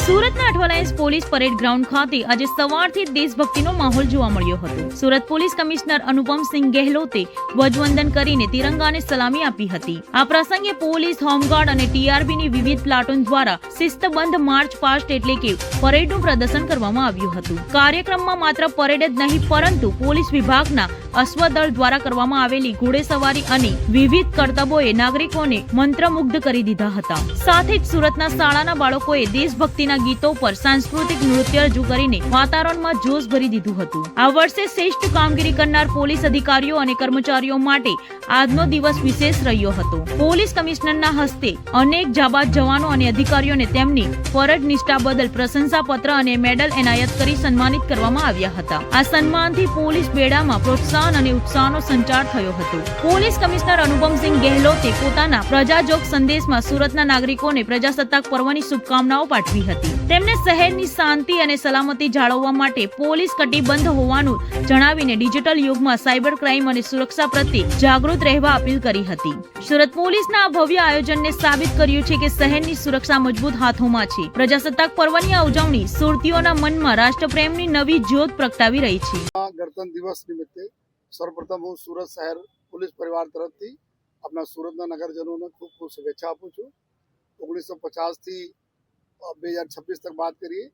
સુરતના Athwa Lines police parade ground ખાતે આજે સવારથી દેશભક્તિનો માહોલ જોવા મળ્યો હતો। સુરત પોલીસ કમિશનર અનુપમસિંહ ગેહલોતે ધ્વજવંદન કરીને તિરંગાને સલામી આપી હતી। આ પ્રસંગે પોલીસ, હોમગાર્ડ અને ટીઆરબીની વિવિધ પ્લાટૂન દ્વારા શિસ્તબદ્ધ માર્ચ પાસ્ટ એટલે કે પરેડનું પ્રદર્શન કરવામાં આવ્યું હતું। કાર્યક્રમમાં માત્ર પરેડ જ નહીં પરંતુ પોલીસ વિભાગના અશ્વદળ દ્વારા કરવામાં આવેલી ઘોડેસવારી અને વિવિધ કરતબોએ નાગરિકોને મંત્રમુગ્ધ કરી દીધા હતા। સાથે જ સુરતના શાળાના બાળકોએ દેશભક્તિના ગીતો પર સાંસ્કૃતિક નૃત્ય રજૂ કરીને વાતાવરણમાં જોશ ભરી દીધું હતું। આ વર્ષે શ્રેષ્ઠ કામગીરી કરનાર પોલીસ અધિકારીઓ અને કર્મચારીઓ માટે આજનો દિવસ વિશેષ રહ્યો હતો। પોલીસ કમિશનરના હસ્તે અનેક જાબાઝ જવાનો અને અધિકારીઓને તેમની ફરજ નિષ્ઠા બદલ પ્રશંસાપત્ર અને મેડલ એનાયત કરી સન્માનિત કરવામાં આવ્યા હતા। આ સન્માનથી પોલીસ બેડામાં પ્રોત્સાહન અને ઉત્સાહનો સંચાર થયો હતો। પોલીસ કમિશનર અનુપમસિંહ ગેહલોતે પોતાના પ્રજાજોગ સંદેશમાં સુરતના નાગરિકોને પ્રજાસત્તાક પર્વની શુભકામનાઓ પાઠવી હતી। તેમણે શહેરની શાંતિ અને સલામતી જાળવવા માટે પોલીસ કટિબદ્ધ હોવાનું જણાવીને ડિજિટલ યુગમાં સાયબર ક્રાઇમ અને સુરક્ષા પ્રત્યે જાગૃત રહેવા અપીલ કરી હતી। સુરત પોલીસના આ ભવ્ય આયોજનને સાબિત કર્યું છે કે શહેરની સુરક્ષા મજબૂત હાથોમાં છે। પ્રજાસત્તાક પર્વની આ ઉજવણી સુરતીઓના મનમાં રાષ્ટ્રપ્રેમની નવી જ્યોત પ્રગટાવી રહી છે। ગણતંત્ર દિવસ નિમિત્તે સર્વપ્રથમ હું સુરત શહેર પોલીસ પરિવાર તરફથી આપણા સુરતના નગરજનોને ખૂબ ખૂબ શુભેચ્છા આપું છું। 1950 થી 2026 તક बात કરીએ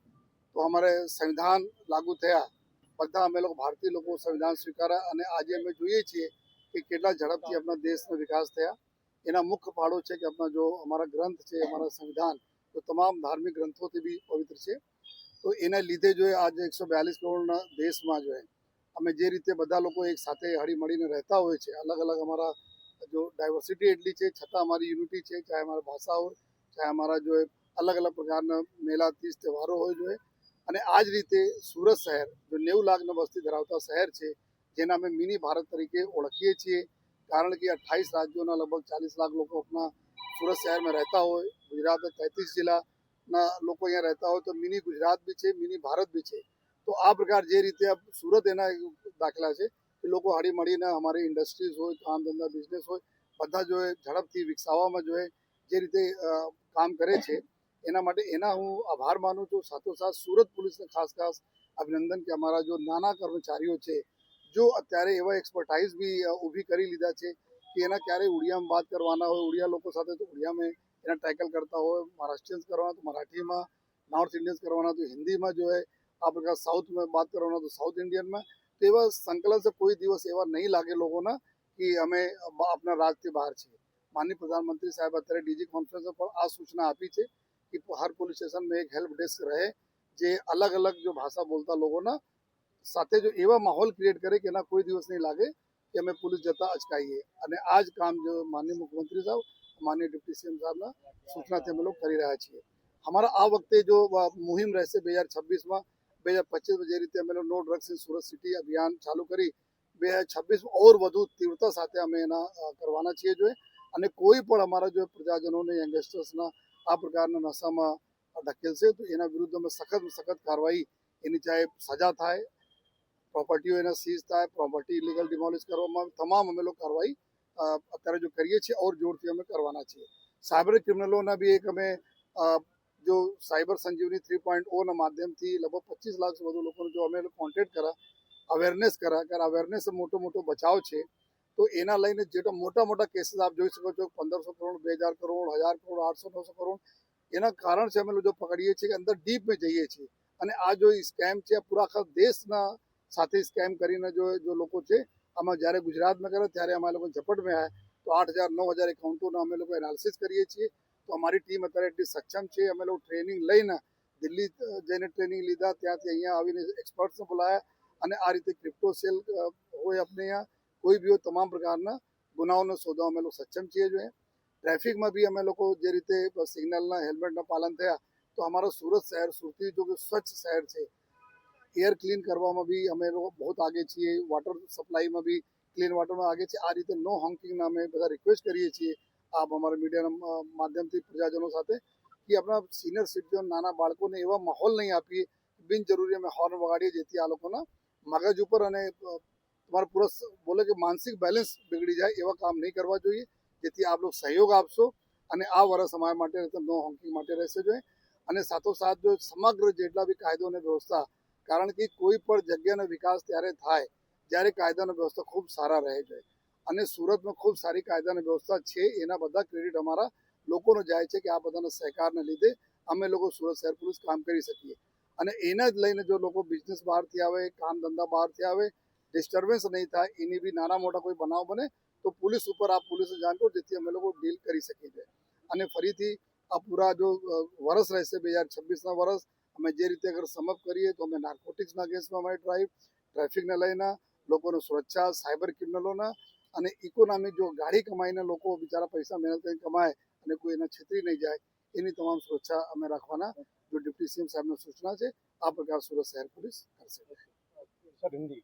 તો અમારે સંવિધાન લાગુ થયા, બધા અમે લોકો ભારતીય લોકો સંવિધાન સ્વીકાર્યા અને આજે અમે જોઈએ છીએ કે કેટલા ઝડપથી આપણા દેશનો વિકાસ થયા। એના મુખ્ય ફાળો છે કે આપણા જો અમારા ગ્રંથ છે, અમારા સંવિધાન તો તમામ ધાર્મિક ગ્રંથોથી બી પવિત્ર છે। તો એના લીધે જો આજે 142 કરોડના દેશમાં જો અમે જે રીતે બધા લોકો એક સાથે હળી મળીને રહેતા હોય છે, અલગ અલગ અમારા જો ડાયવર્સિટી એટલી છે છતાં અમારી યુનિટી છે, ચાહે અમારા ભાષા હોય, ચાહે અમારા જો અલગ અલગ પ્રકારના મેલા તીજ તહેવારો હોય જોઈએ। અને આ જ રીતે સુરત શહેર જો 90 લાખની વસ્તી ધરાવતા શહેર છે, જેને અમે મિની ભારત તરીકે ઓળખીએ છીએ, કારણ કે 28 રાજ્યોના લગભગ 40 લાખ લોકો આપણા સુરત શહેરમાં રહેતા હોય। ગુજરાતના 33 જિલ્લાના લોકો અહીંયા રહેતા હોય તો મિની ગુજરાત બી છે, મિની ભારત બી છે। તો આ પ્રકાર જે રીતે સુરત એના દાખલા છે કે લોકો હળી મળીને અમારી ઇન્ડસ્ટ્રીઝ હોય, કામ ધંધા બિઝનેસ હોય, બધા જો ઝડપથી વિકસાવવામાં જો જે રીતે કામ કરે છે એના માટે એના હું આભાર માનું છું। સાથોસાથ સુરત પોલીસને ખાસ અભિનંદન કે અમારા જો નાના કર્મચારીઓ છે જો અત્યારે એવા એક્સપર્ટાઇઝ બી ઊભી કરી લીધા છે કે એના ક્યારેય ઉડિયામાં વાત કરવાના હોય, ઉડિયા લોકો સાથે તો ઉડિયામાં એના ટેકલ કરતા હોય, મહારાષ્ટ્રીયન્સ કરવાના તો મરાઠીમાં, નોર્થ ઇન્ડિયન્સ કરવાના તો હિન્દીમાં જો આ પ્રકાર સાઉથ में बात करवाना तो साउथ इंडियन में तो एवं संकलन से कोई दिवस एवं नहीं लागे लोगों ना कि हमें अपना राज्य से बाहर है। माननीय प्रधानमंत्री साहब અત્યારે ડીજી કોન્ફરન્સ પર આ સૂચના આપી છે કે હર પોલીસ સ્ટેશન में एक हेल्प डेस्क रहे જે અલગ અલગ જો ભાષા બોલતા લોકોના સાથે જો એવા માહોલ ક્રિએટ કરે કે એના કોઈ દિવસ નહીં લાગે કે અમે પોલીસ જતા અચકાઈએ। અને આ જ કામ જો માનનીય મુખ્યમંત્રી સાહેબ, માનનીય ડિપ્ટી સીએમ સાહેબના સૂચનાથી અમે લોકો કરી રહ્યા છીએ। हमारा आ वक्ते जो मुहिम रहશે 2026 में 2025 જે રીતે અમે no drugs in Surat city અભિયાન ચાલુ કરી 2026 ઓર વધુ તીવ્રતા સાથે અમે એના કરવાના છીએ જોઈએ। અને કોઈ પણ અમારા જો પ્રજાજનોને યંગસ્ટર્સના આ પ્રકારના નશામાં ઢકેલશે તો એના વિરુદ્ધ અમે સખત કાર્યવાહી એની ચાહે સજા થાય, પ્રોપર્ટીઓ એના સીઝ થાય, પ્રોપર્ટી ઇલીગલ ડિમોલિશ કરવામાં તમામ અમે લોકો કાર્યવાહી અત્યારે જો કરીએ છીએ ઓર જોરથી અમે કરવાના છીએ। સાયબર ક્રિમિનલોના બી એક અમે जो साइबर संजीवनी 3.0 ના માધ્યમથી લગભગ 25 લાખ વધુ લોકોને જો અમે કોન્ટેક્ટ કર્યા, અવેરનેસ કર્યા કે અવેરનેસ મોટો બચાવ છે। તો એના લઈને જેટલા મોટા કેસીસ આપ જોઈ શકો છો, 1500 કરોડ, 2000 કરોડ, 1000 કરોડ, 800-900 કરોડ એના કારણ છે અમે જો પકડીએ છીએ કે અંદર ડીપ में જઈએ છીએ। અને આ જો સ્કેમ છે પૂરા આખા દેશના સાથે સ્કેમ કરીને જો લોકો છે આમાં જ્યારે ગુજરાતમાં કરે ત્યારે અમે લોકો ઝપટ में આવ્યા તો 8000-9000 એકાઉન્ટોના અમે લોકો એનાલિસિસ કરીએ છીએ। તો અમારી ટીમ અત્યારે એટલી સક્ષમ છે, અમે લોકો ટ્રેનિંગ લઈને દિલ્હી જઈને ટ્રેનિંગ લીધા, ત્યાંથી અહીંયા આવીને એક્સપર્ટ્સને બોલાયા અને આ રીતે ક્રિપ્ટો સેલ હોય આપણે અહીંયા કોઈ બી હોય તમામ પ્રકારના ગુનાઓને શોધવા અમે લોકો સક્ષમ છીએ। જોઈએ ટ્રાફિકમાં બી અમે લોકો જે રીતે સિગ્નલના હેલ્મેટના પાલન થયા તો અમારો સુરત શહેર સુરતી જો કે સ્વચ્છ શહેર છે, એર ક્લીન કરવામાં બી અમે લોકો બહુ આગે છીએ, વોટર સપ્લાયમાં બી ક્લીન વોટરમાં આગે છે। આ રીતે નો હોંકિંગના અમે બધા રિક્વેસ્ટ કરીએ છીએ આપ અમારા મીડિયાના માધ્યમથી પ્રજાજનો સાથે કે આપણા સિનિયર સિટીઝન નાના બાળકોને એવા માહોલ નહીં આપીએ બિનજરૂરી અમે હોર્ન વગાડીએ જેથી આ લોકોના મગજ ઉપર અને તમારા પૂરા બોલે કે માનસિક બેલેન્સ બિગડી જાય એવા કામ નહીં કરવા જોઈએ, જેથી આપ લોકો સહયોગ આપશો અને આ વર્ષ અમારા માટે નો હોંકિંગ માટે રહેશે જોઈએ। અને સાથોસાથ જો સમગ્ર જેટલા બી કાયદો અને વ્યવસ્થા, કારણ કે કોઈ પણ જગ્યાનો વિકાસ ત્યારે થાય જ્યારે કાયદો અને વ્યવસ્થા ખૂબ સારા રહે છે. અને સુરતમાં ખૂબ સારી કાયદા અને વ્યવસ્થા છે, એના બધા ક્રેડિટ અમારા લોકોનો જાય છે કે આ બધાના સહકારને લીધે અમે લોકો સુરત શહેર પોલીસ કામ કરી શકીએ. અને એને જ લઈને જો લોકો બિઝનેસ બહારથી આવે, કામ ધંધા બહારથી આવે, ડિસ્ટર્બન્સ નહીં થાય, એની બી નાના મોટા કોઈ બનાવ બને તો પોલીસ ઉપર આપ પોલીસને જાણ કરો, જેથી અમે લોકો ડીલ કરી શકીએ છીએ. અને ફરીથી આ પૂરા જો વર્ષ રહેશે 2026ના વર્ષ, અમે જે રીતે અગર સમપ કરીએ તો અમે નાર્કોટિક્સના અગેન્સ્ટમાં અમારી ડ્રાઈવ, ટ્રાફિકને લઈને, લોકોની સુરક્ષા, સાયબર ક્રિમિનલોના અને ઇકોનોમિક જો ગાડી કમાઈને લોકો બિચારા પૈસા મહેનત કરીને કમાય અને કોઈ એને છેતરી નહીં જાય, એની તમામ સુરક્ષા અમે રાખવાના જો ડિપ્ટી સીએમ સાહેબની સૂચના છે, આ પ્રકાર સુરત શહેર પોલીસ કરશે. सर हिंदी